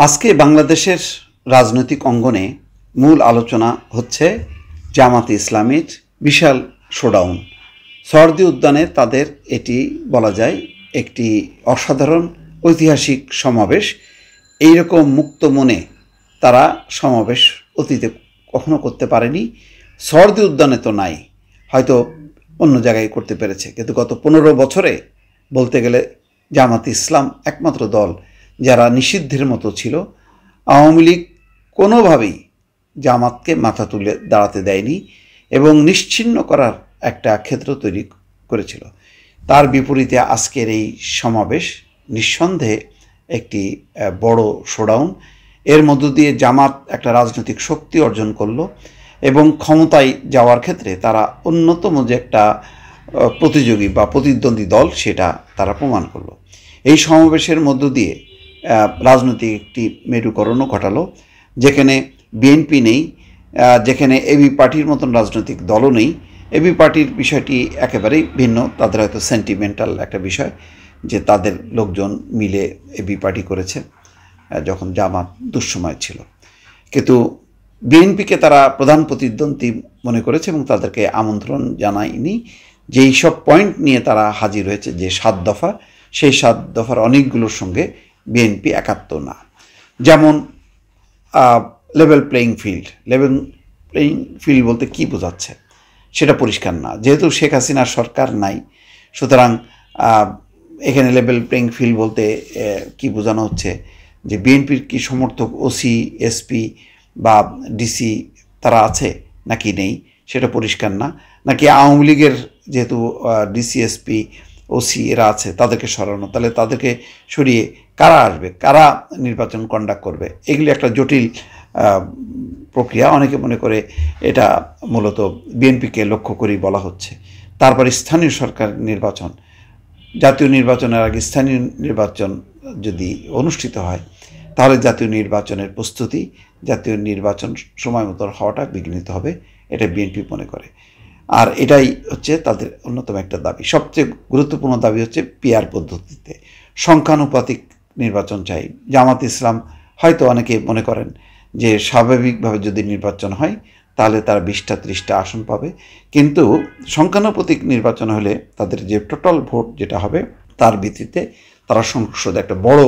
আজকে বাংলাদেশের রাজনৈতিক অঙ্গনে মূল আলোচনা হচ্ছে জামাতে ইসলামীর বিশাল শোডাউন। সরদি উদ্যানে তাদের এটি বলা যায় একটি অসাধারণ ঐতিহাসিক সমাবেশ। এইরকম মুক্ত মনে তারা সমাবেশ অতীতে কখনো করতে পারেনি। সরদি উদ্যানে তো নাই, হয়তো অন্য জায়গায় করতে পেরেছে, কিন্তু গত 15 বছরে বলতে গেলে জামাতে ইসলাম একমাত্র দল যারা নিষিদ্ধের মতো ছিল। আওয়ামী লীগ কোনোভাবেই জামাতকে মাথা তুলে দাঁড়াতে দেয়নি এবং নিশ্চিহ্ন করার একটা ক্ষেত্র তৈরি করেছিল। তার বিপরীতে আজকের এই সমাবেশ নিঃসন্দেহে একটি বড় শোডাউন। এর মধ্য দিয়ে জামাত একটা রাজনৈতিক শক্তি অর্জন করলো এবং ক্ষমতায় যাওয়ার ক্ষেত্রে তারা অন্যতম যে একটা প্রতিযোগী বা প্রতিদ্বন্দ্বী দল সেটা তারা প্রমাণ করলো। এই সমাবেশের মধ্য দিয়ে রাজনৈতিক একটি মেরুকরণও ঘটালো, যেখানে বিএনপি নেই, যেখানে এবি পার্টির মতন রাজনৈতিক দলও নেই। এবি পার্টির বিষয়টি একেবারেই ভিন্ন, তাদের হয়তো সেন্টিমেন্টাল একটা বিষয় যে তাদের লোকজন মিলে এবি পার্টি করেছে যখন জামাত দুঃসময় ছিল, কিন্তু বিএনপিকে তারা প্রধান প্রতিদ্বন্দ্বী মনে করেছে এবং তাদেরকে আমন্ত্রণ জানায়নি। যেই সব পয়েন্ট নিয়ে তারা হাজির হয়েছে, যে 7 দফা, সেই 7 দফার অনেকগুলোর সঙ্গে বিএনপি একাত্ম না। যেমন level playing field. Level playing field বলতে কী বোঝাচ্ছে সেটা পরিষ্কার না, যেহেতু শেখ হাসিনার সরকার নাই, সুতরাং এখানে লেভেল প্লেয়িং ফিল্ড বলতে কি বোঝানো হচ্ছে যে বিএনপির কি সমর্থক ওসি, এসপি বা ডিসি তারা আছে নাকি নেই সেটা পরিষ্কার না, নাকি আওয়ামী লীগের যেহেতু ডিসি, এসপি, ওসি এরা আছে তাদেরকে সরানো, তাহলে তাদেরকে সরিয়ে কারা আসবে, কারা নির্বাচন কন্ডাক্ট করবে, এগুলি একটা জটিল প্রক্রিয়া। অনেকে মনে করে এটা মূলত বিএনপিকে লক্ষ্য করেই বলা হচ্ছে। তারপর স্থানীয় সরকার নির্বাচন, জাতীয় নির্বাচনের আগে স্থানীয় নির্বাচন যদি অনুষ্ঠিত হয় তাহলে জাতীয় নির্বাচনের প্রস্তুতি, জাতীয় নির্বাচন সময় মতো হওয়াটা বিঘ্নিত হবে, এটা বিএনপি মনে করে। আর এটাই হচ্ছে তাদের অন্যতম একটা দাবি। সবচেয়ে গুরুত্বপূর্ণ দাবি হচ্ছে পিআর পদ্ধতিতে সংখ্যানুপাতিক নির্বাচন চাই। জামাত ইসলাম হয়তো অনেকে মনে করেন যে স্বাভাবিকভাবে যদি নির্বাচন হয় তাহলে তারা 20-30টা আসন পাবে, কিন্তু সংখ্যানুপাতিক নির্বাচন হলে তাদের যে টোটাল ভোট যেটা হবে তার ভিত্তিতে তারা সংসদে একটা বড়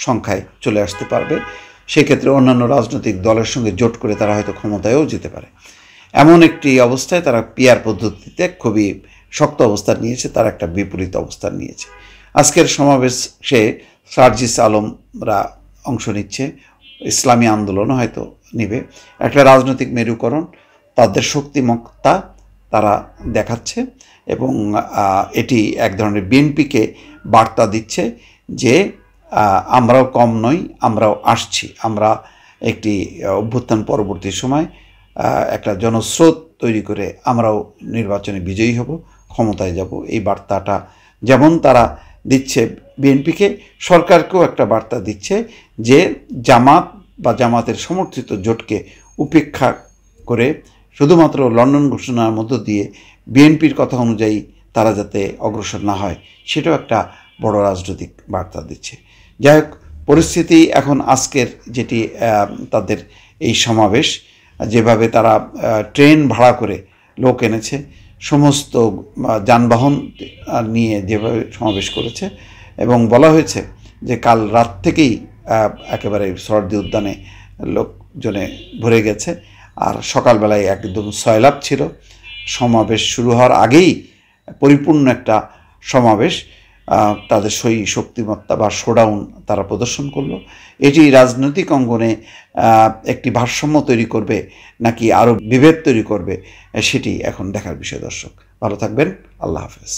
সংখ্যায় চলে আসতে পারবে। সেক্ষেত্রে অন্যান্য রাজনৈতিক দলের সঙ্গে জোট করে তারা হয়তো ক্ষমতায়ও যেতে পারে। এমন একটি অবস্থায় তারা পিআর পদ্ধতিতে খুবই শক্ত অবস্থান নিয়েছে, তার একটা বিপরীত অবস্থান নিয়েছে। আজকের সমাবেশে সার্জিস আলমরা অংশ নিচ্ছে, ইসলামী আন্দোলনও হয়তো নেবে। একটা রাজনৈতিক মেরুকরণ, তাদের শক্তিমত্তা তারা দেখাচ্ছে এবং এটি এক ধরনের বিএনপিকে বার্তা দিচ্ছে যে আমরাও কম নই, আমরাও আসছি, আমরা একটি অভ্যুত্থান পরবর্তী সময় একটা জনস্রোত তৈরি করে আমরাও নির্বাচনে বিজয়ী হব, ক্ষমতায় যাব। এই বার্তাটা যেমন তারা দিচ্ছে বিএনপিকে, সরকারকেও একটা বার্তা দিচ্ছে যে জামাত বা জামাতের সমর্থিত জোটকে উপেক্ষা করে শুধুমাত্র লন্ডন ঘোষণার মধ্য দিয়ে বিএনপির কথা অনুযায়ী তারা যাতে অগ্রসর না হয়, সেটাও একটা বড় রাজনৈতিক বার্তা দিচ্ছে। যাই হোক, পরিস্থিতি এখন আজকের যেটি তাদের এই সমাবেশ, যেভাবে তারা ট্রেন ভাড়া করে লোক এনেছে, সমস্ত যানবাহন নিয়ে যেভাবে সমাবেশ করেছে এবং বলা হয়েছে যে কাল রাত থেকেই একেবারে সরদি উদ্যানে লোকজনে ভরে গেছে, আর সকালবেলায় একদম সয়লাব ছিল। সমাবেশ শুরু হওয়ার আগেই পরিপূর্ণ একটা সমাবেশ, তাদের সেই শক্তিমত্তা বা শোডাউন তারা প্রদর্শন করলো। এটি রাজনৈতিক অঙ্গনে একটি ভারসাম্য তৈরি করবে নাকি আরও বিভেদ তৈরি করবে, সেটি এখন দেখার বিষয়। দর্শক ভালো থাকবেন, আল্লাহ হাফেজ।